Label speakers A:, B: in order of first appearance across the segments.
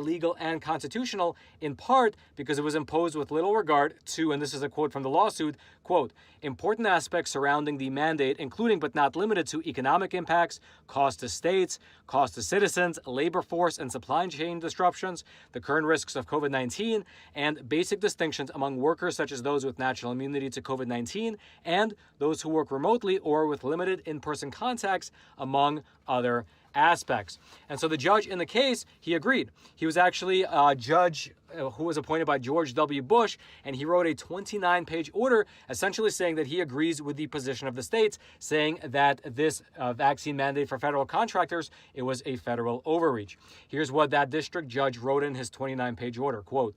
A: illegal and constitutional, in part because it was imposed with little regard to, and this is a quote from the lawsuit, quote, important aspects surrounding the mandate, including but not limited to economic impacts, cost to states, cost to citizens, labor force and supply chain disruptions, the current risks of COVID-19, and basic distinctions among workers such as those with natural immunity to COVID-19 and those who work remotely or with limited in-person contacts, among other aspects. And so the judge in the case, he agreed. He was actually a judge who was appointed by George W. Bush, and he wrote a 29-page order essentially saying that he agrees with the position of the states, saying that this vaccine mandate for federal contractors, it was a federal overreach. Here's what that district judge wrote in his 29-page order, quote,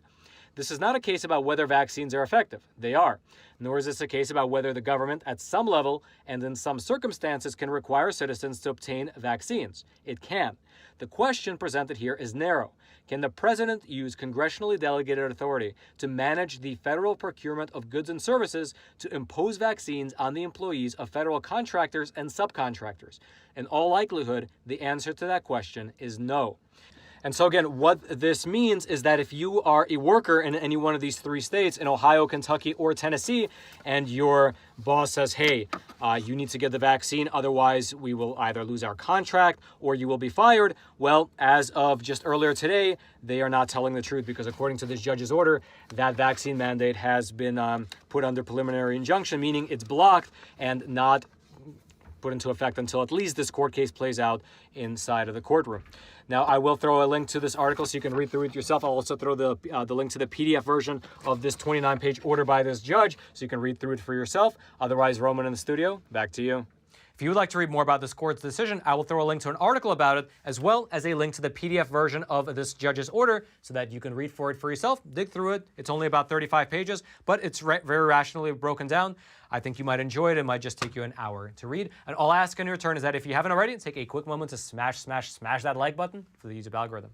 A: "This is not a case about whether vaccines are effective. They are. Nor is this a case about whether the government at some level and in some circumstances can require citizens to obtain vaccines. It can. The question presented here is narrow. Can the president use congressionally delegated authority to manage the federal procurement of goods and services to impose vaccines on the employees of federal contractors and subcontractors? In all likelihood, the answer to that question is no." And so again, what this means is that if you are a worker in any one of these three states, in Ohio, Kentucky, or Tennessee, and your boss says, hey, you need to get the vaccine, otherwise we will either lose our contract or you will be fired. Well, as of just earlier today, they are not telling the truth because according to this judge's order, that vaccine mandate has been put under preliminary injunction, meaning it's blocked and not put into effect until at least this court case plays out inside of the courtroom. Now, I will throw a link to this article so you can read through it yourself. I'll also throw the link to the PDF version of this 29-page order by this judge so you can read through it for yourself. Otherwise, Roman in the studio, back to you. If you would like to read more about this court's decision, I will throw a link to an article about it, as well as a link to the PDF version of this judge's order so that you can read for it for yourself, dig through it. It's only about 35 pages, but it's very rationally broken down. I think you might enjoy it. It might just take you an hour to read. And all I ask in return is that if you haven't already, take a quick moment to smash that like button for the YouTube algorithm.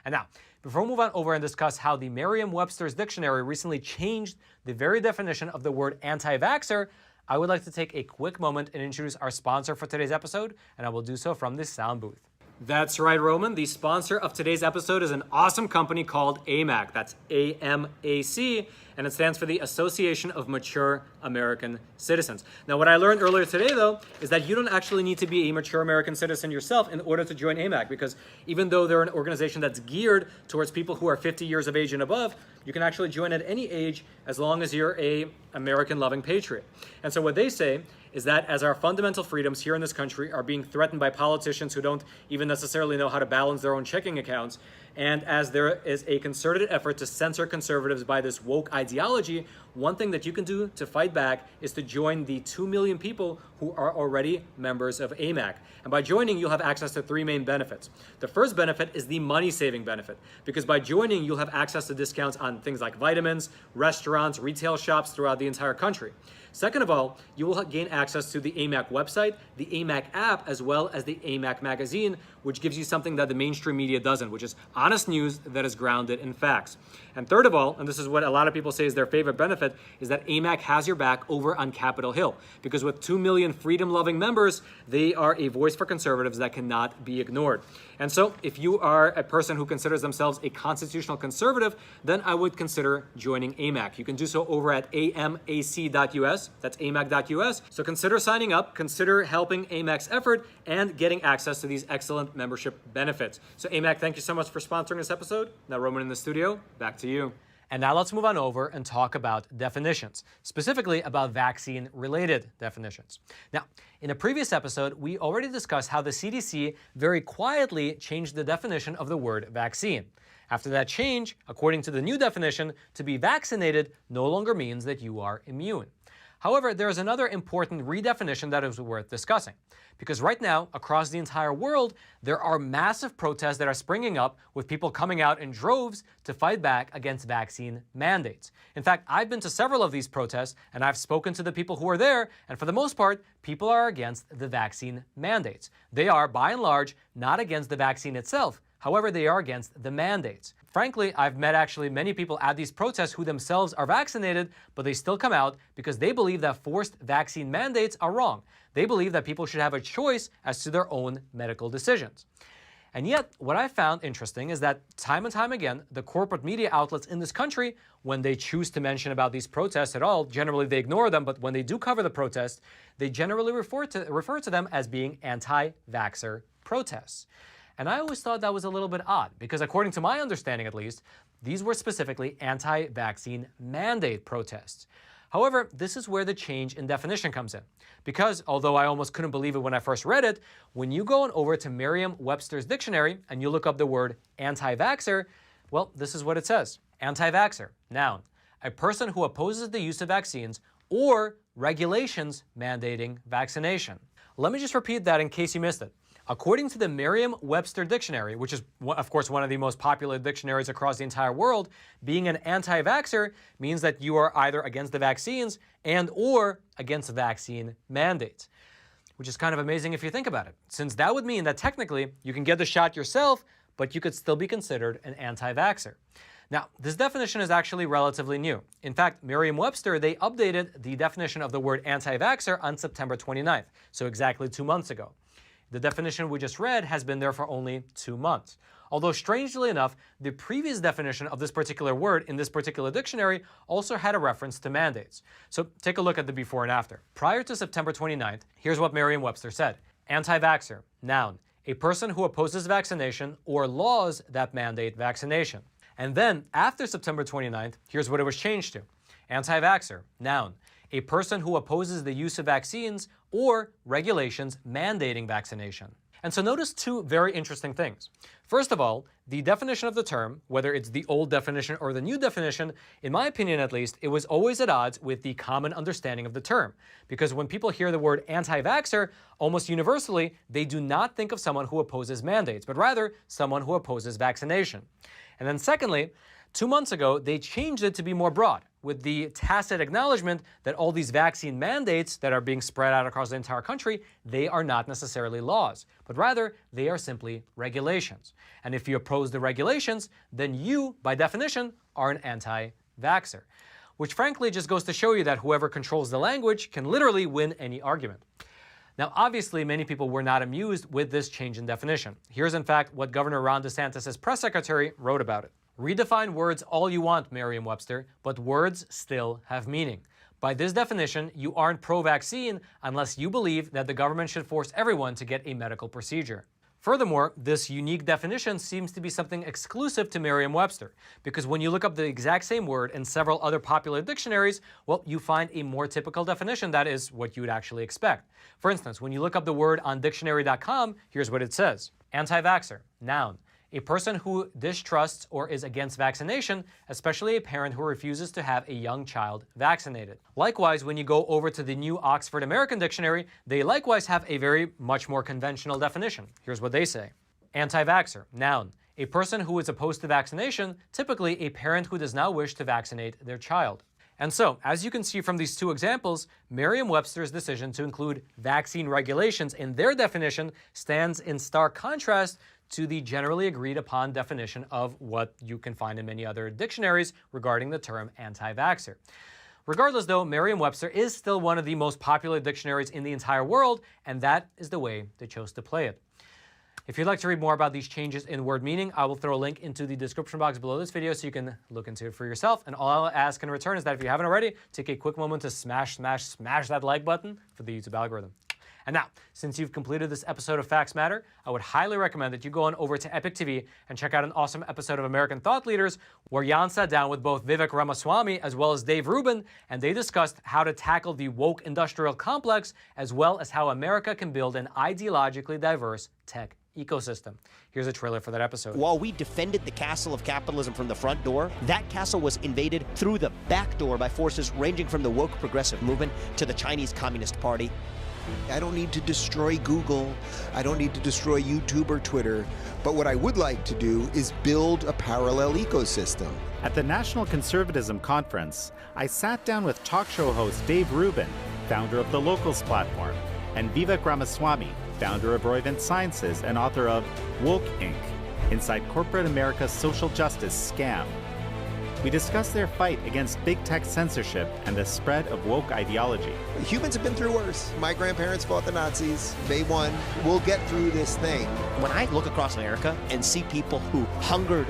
A: And now, before we move on over and discuss how the Merriam-Webster's dictionary recently changed the very definition of the word anti-vaxxer, I would like to take a quick moment and introduce our sponsor for today's episode, and I will do so from this sound booth. That's right, Roman. The sponsor of today's episode is an awesome company called AMAC. That's A-M-A-C, and it stands for the Association of Mature American Citizens. Now, what I learned earlier today, though, is that you don't actually need to be a mature American citizen yourself in order to join AMAC, because even though they're an organization that's geared towards people who are 50 years of age and above, you can actually join at any age as long as you're a American-loving patriot. And so what they say is that as our fundamental freedoms here in this country are being threatened by politicians who don't even necessarily know how to balance their own checking accounts, and as there is a concerted effort to censor conservatives by this woke ideology, one thing that you can do to fight back is to join the 2 million people who are already members of AMAC. And by joining, you'll have access to three main benefits. The first benefit is the money-saving benefit, because by joining, you'll have access to discounts on things like vitamins, restaurants, retail shops throughout the entire country. Second of all, you will gain access to the AMAC website, the AMAC app, as well as the AMAC magazine, which gives you something that the mainstream media doesn't, which is honest news that is grounded in facts. And third of all, and this is what a lot of people say is their favorite benefit, is that AMAC has your back over on Capitol Hill. Because with 2 million freedom-loving members, they are a voice for conservatives that cannot be ignored. And so if you are a person who considers themselves a constitutional conservative, then I would consider joining AMAC. You can do so over at amac.us. That's amac.us. So consider signing up, consider helping AMAC's effort, and getting access to these excellent membership benefits. So AMAC, thank you so much for sponsoring this episode. Now, Roman in the studio, back to you. And now let's move on over and talk about definitions, specifically about vaccine-related definitions. Now, in a previous episode, we already discussed how the CDC very quietly changed the definition of the word vaccine. After that change, according to the new definition, to be vaccinated no longer means that you are immune. However, there is another important redefinition that is worth discussing. Because right now, across the entire world, there are massive protests that are springing up with people coming out in droves to fight back against vaccine mandates. In fact, I've been to several of these protests, and I've spoken to the people who are there, and for the most part, people are against the vaccine mandates. They are, by and large, not against the vaccine itself. However, they are against the mandates. Frankly, I've met actually many people at these protests who themselves are vaccinated, but they still come out because they believe that forced vaccine mandates are wrong. They believe that people should have a choice as to their own medical decisions. And yet, what I found interesting is that time and time again, the corporate media outlets in this country, when they choose to mention about these protests at all, generally they ignore them, but when they do cover the protests, they generally refer to them as being anti-vaxxer protests. And I always thought that was a little bit odd, because according to my understanding at least, these were specifically anti-vaccine mandate protests. However, this is where the change in definition comes in. Because, although I almost couldn't believe it when I first read it, when you go on over to Merriam-Webster's dictionary and you look up the word anti-vaxxer, well, this is what it says. Anti-vaxxer, noun, a person who opposes the use of vaccines or regulations mandating vaccination. Let me just repeat that in case you missed it. According to the Merriam-Webster dictionary, which is, of course, one of the most popular dictionaries across the entire world, being an anti-vaxxer means that you are either against the vaccines and or against vaccine mandates, which is kind of amazing if you think about it, since that would mean that technically you can get the shot yourself, but you could still be considered an anti-vaxxer. Now, this definition is actually relatively new. In fact, Merriam-Webster, they updated the definition of the word anti-vaxxer on September 29th, so exactly 2 months ago. The definition we just read has been there for only 2 months. Although strangely enough, the previous definition of this particular word in this particular dictionary also had a reference to mandates. So take a look at the before and after. Prior to September 29th, here's what Merriam-Webster said. Anti-vaxxer, noun, a person who opposes vaccination or laws that mandate vaccination. And then after September 29th, here's what it was changed to. Anti-vaxxer, noun, a person who opposes the use of vaccines or regulations mandating vaccination. And so notice two very interesting things. First of all, the definition of the term, whether it's the old definition or the new definition, in my opinion at least, it was always at odds with the common understanding of the term. Because when people hear the word anti-vaxxer, almost universally, they do not think of someone who opposes mandates, but rather someone who opposes vaccination. And then secondly, 2 months ago, they changed it to be more broad, with the tacit acknowledgement that all these vaccine mandates that are being spread out across the entire country, they are not necessarily laws, but rather they are simply regulations. And if you oppose the regulations, then you, by definition, are an anti-vaxxer. Which frankly just goes to show you that whoever controls the language can literally win any argument. Now, obviously, many people were not amused with this change in definition. Here's in fact what Governor Ron DeSantis' press secretary wrote about it. Redefine words all you want, Merriam-Webster, but words still have meaning. By this definition, you aren't pro-vaccine unless you believe that the government should force everyone to get a medical procedure. Furthermore, this unique definition seems to be something exclusive to Merriam-Webster, because when you look up the exact same word in several other popular dictionaries, well, you find a more typical definition that is what you would actually expect. For instance, when you look up the word on dictionary.com, here's what it says. Anti-vaxxer, noun, a person who distrusts or is against vaccination, especially a parent who refuses to have a young child vaccinated. Likewise, when you go over to the new Oxford American Dictionary, they likewise have a very much more conventional definition. Here's what they say. Anti-vaxxer, noun, a person who is opposed to vaccination, typically a parent who does not wish to vaccinate their child. And so, as you can see from these two examples, Merriam-Webster's decision to include vaccine regulations in their definition stands in stark contrast to the generally agreed upon definition of what you can find in many other dictionaries regarding the term anti-vaxxer. Regardless though, Merriam-Webster is still one of the most popular dictionaries in the entire world, and that is the way they chose to play it. If you'd like to read more about these changes in word meaning, I will throw a link into the description box below this video so you can look into it for yourself. And all I'll ask in return is that if you haven't already, take a quick moment to smash that like button for the YouTube algorithm. And now, since you've completed this episode of Facts Matter, I would highly recommend that you go on over to Epic TV and check out an awesome episode of American Thought Leaders where Jan sat down with both Vivek Ramaswamy as well as Dave Rubin, and they discussed how to tackle the woke industrial complex as well as how America can build an ideologically diverse tech ecosystem. Here's a trailer for that episode.
B: While we defended the castle of capitalism from the front door, that castle was invaded through the back door by forces ranging from the woke progressive movement to the Chinese Communist Party.
C: I don't need to destroy Google. I don't need to destroy YouTube or Twitter. But what I would like to do is build a parallel ecosystem.
D: At the National Conservatism Conference, I sat down with talk show host Dave Rubin, founder of the Locals platform, and Vivek Ramaswamy, founder of Roivant Sciences and author of Woke Inc., Inside Corporate America's Social Justice Scam. We discuss their fight against big tech censorship and the spread of woke ideology.
C: Humans have been through worse. My grandparents fought the Nazis. They won. We'll get through this thing.
B: When I look across America and see people who hungered